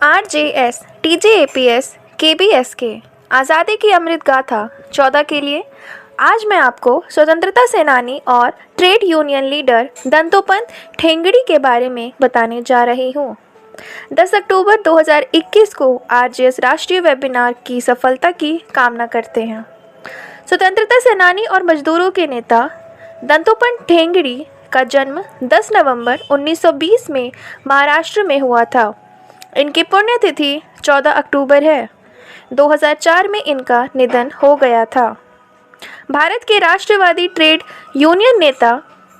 RJS, टीजेएपीएस, KBS के आज़ादी की अमृत गाथा 14 के लिए आज मैं आपको स्वतंत्रता सेनानी और ट्रेड यूनियन लीडर दंतोपंत ठेंगड़ी के बारे में बताने जा रही हूँ। 10 अक्टूबर 2021 को आरजेएस राष्ट्रीय वेबिनार की सफलता की कामना करते हैं। स्वतंत्रता सेनानी और मजदूरों के नेता दंतोपंत ठेंगड़ी का जन्म 10 नवंबर 1920 में महाराष्ट्र में हुआ था। इनकी पुण्यतिथि 14 अक्टूबर है। 2004 में इनका निधन हो गया था। भारत के राष्ट्रवादी ट्रेड यूनियन नेता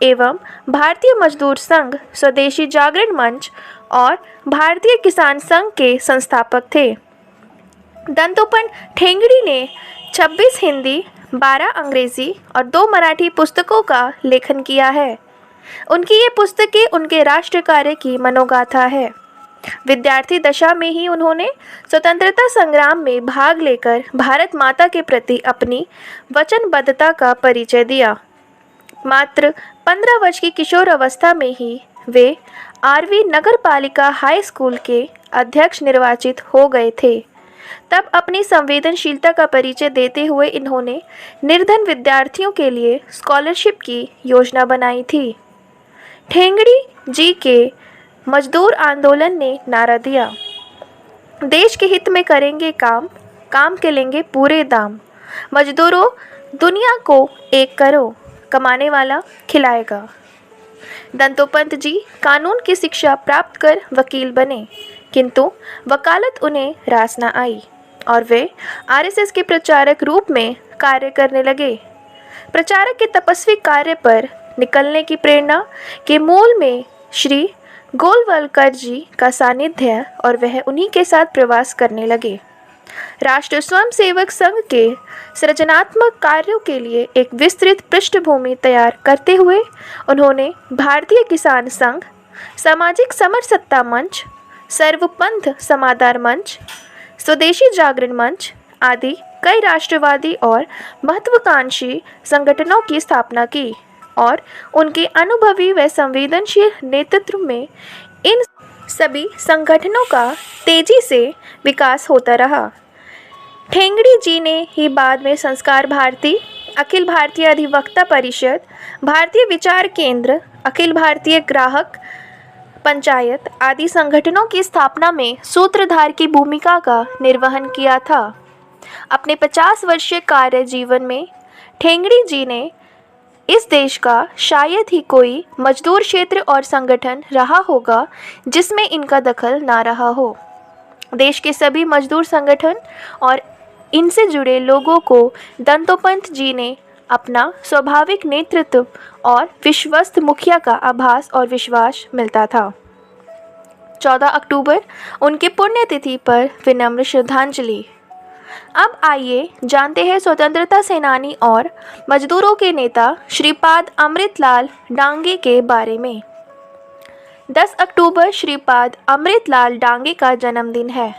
एवं भारतीय मजदूर संघ, स्वदेशी जागरण मंच और भारतीय किसान संघ के संस्थापक थे। दंतोपंत ठेंगड़ी ने 26 हिंदी, 12 अंग्रेजी और 2 मराठी पुस्तकों का लेखन किया है। उनकी ये पुस्तकें उनके राष्ट्र कार्य की मनोगाथा है। विद्यार्थी दशा में ही उन्होंने स्वतंत्रता संग्राम में भाग लेकर भारत माता के प्रति अपनी वचनबद्धता का परिचय दिया। मात्र 15 वर्ष की किशोर अवस्था में ही वे आरवी नगर पालिका हाई स्कूल के अध्यक्ष निर्वाचित हो गए थे। तब अपनी संवेदनशीलता का परिचय देते हुए इन्होंने निर्धन विद्यार्थियों के लिए स्कॉलरशिप की योजना बनाई थी। ठेंगड़ी जी के मजदूर आंदोलन ने नारा दिया, देश के हित में करेंगे काम, काम के लेंगे पूरे दाम। मजदूरों दुनिया को एक करो, कमाने वाला खिलाएगा। दंतोपंत जी कानून की शिक्षा प्राप्त कर वकील बने, किंतु वकालत उन्हें रास न आई और वे आरएसएस के प्रचारक रूप में कार्य करने लगे। प्रचारक के तपस्वी कार्य पर निकलने की प्रेरणा के मूल में श्री गोलवलकर जी का सानिध्य और वह उन्हीं के साथ प्रवास करने लगे। राष्ट्र स्वयंसेवक संघ के सृजनात्मक कार्यों के लिए एक विस्तृत पृष्ठभूमि तैयार करते हुए उन्होंने भारतीय किसान संघ, सामाजिक समरसत्ता मंच, सर्वपंथ समादार मंच, स्वदेशी जागरण मंच आदि कई राष्ट्रवादी और महत्वाकांक्षी संगठनों की स्थापना की और उनके अनुभवी व संवेदनशील नेतृत्व में इन सभी संगठनों का तेजी से विकास होता रहा। ठेंगड़ी जी ने ही बाद में संस्कार भारती, अखिल भारतीय अधिवक्ता परिषद, भारतीय विचार केंद्र, अखिल भारतीय ग्राहक पंचायत आदि संगठनों की स्थापना में सूत्रधार की भूमिका का निर्वहन किया था। अपने 50 वर्षीय कार्य जीवन में ठेंगड़ी जी ने इस देश का शायद ही कोई मजदूर क्षेत्र और संगठन रहा होगा जिसमें इनका दखल ना रहा हो। देश के सभी मजदूर संगठन और इनसे जुड़े लोगों को दंतोपंत जी ने अपना स्वाभाविक नेतृत्व और विश्वस्त मुखिया का आभास और विश्वास मिलता था। 14 अक्टूबर उनके पुण्यतिथि पर विनम्र श्रद्धांजलि। अब आइए जानते हैं स्वतंत्रता सेनानी और मजदूरों के नेता श्रीपाद अमृतलाल डांगे के बारे में। 10 अक्टूबर श्रीपाद अमृतलाल डांगे का जन्मदिन है।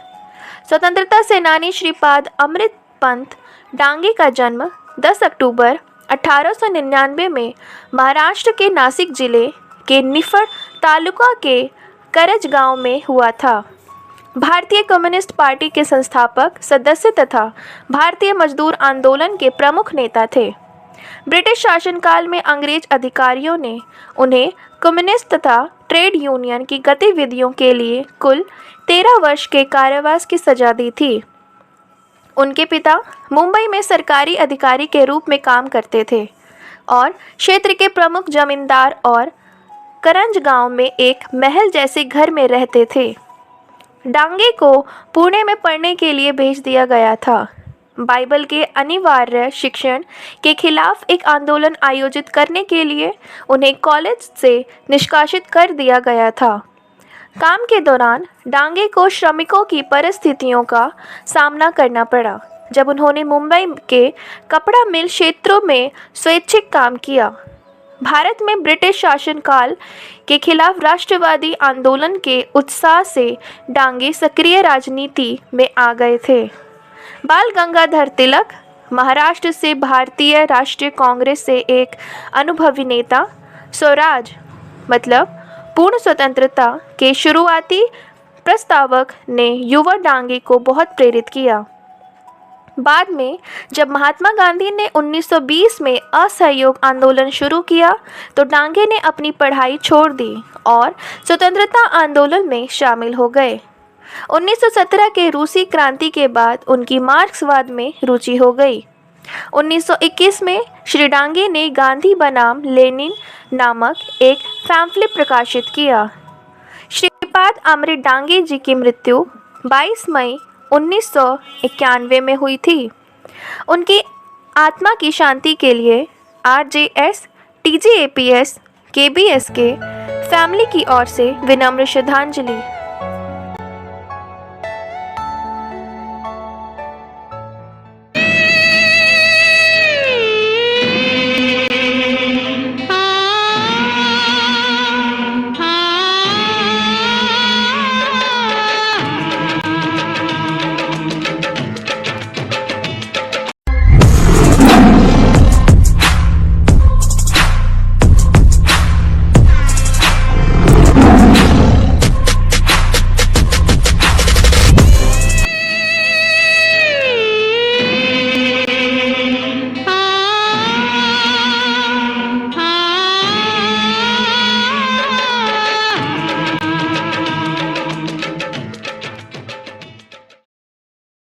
स्वतंत्रता सेनानी श्रीपाद अमृतपंत डांगे का जन्म 10 अक्टूबर 1899 में महाराष्ट्र के नासिक जिले के निफाड तालुका के करज गांव में हुआ था। भारतीय कम्युनिस्ट पार्टी के संस्थापक सदस्य तथा भारतीय मजदूर आंदोलन के प्रमुख नेता थे। ब्रिटिश शासनकाल में अंग्रेज अधिकारियों ने उन्हें कम्युनिस्ट तथा ट्रेड यूनियन की गतिविधियों के लिए कुल 13 वर्ष के कारावास की सजा दी थी। उनके पिता मुंबई में सरकारी अधिकारी के रूप में काम करते थे और क्षेत्र के प्रमुख जमींदार और करंज गांव में एक महल जैसे घर में रहते थे। डांगे को पुणे में पढ़ने के लिए भेज दिया गया था। बाइबल के अनिवार्य शिक्षण के खिलाफ एक आंदोलन आयोजित करने के लिए उन्हें कॉलेज से निष्कासित कर दिया गया था। काम के दौरान डांगे को श्रमिकों की परिस्थितियों का सामना करना पड़ा जब उन्होंने मुंबई के कपड़ा मिल क्षेत्रों में स्वैच्छिक काम किया। भारत में ब्रिटिश शासनकाल के खिलाफ राष्ट्रवादी आंदोलन के उत्साह से डांगे सक्रिय राजनीति में आ गए थे। बाल गंगाधर तिलक महाराष्ट्र से भारतीय राष्ट्रीय कांग्रेस से एक अनुभवी नेता, स्वराज मतलब पूर्ण स्वतंत्रता के शुरुआती प्रस्तावक ने युवा डांगे को बहुत प्रेरित किया। बाद में जब महात्मा गांधी ने 1920 में असहयोग आंदोलन शुरू किया तो डांगे ने अपनी पढ़ाई छोड़ दी और स्वतंत्रता आंदोलन में शामिल हो गए। 1917 के रूसी क्रांति के बाद उनकी मार्क्सवाद में रुचि हो गई। 1921 में श्री डांगे ने गांधी बनाम लेनिन नामक एक पैम्फलेट प्रकाशित किया। श्रीपाद अमृत डांगे जी की मृत्यु 22 मई 1991 में हुई थी। उनकी आत्मा की शांति के लिए आरजेएस, टीजेएपीएस, केबीएस के फैमिली की ओर से विनम्र श्रद्धांजलि।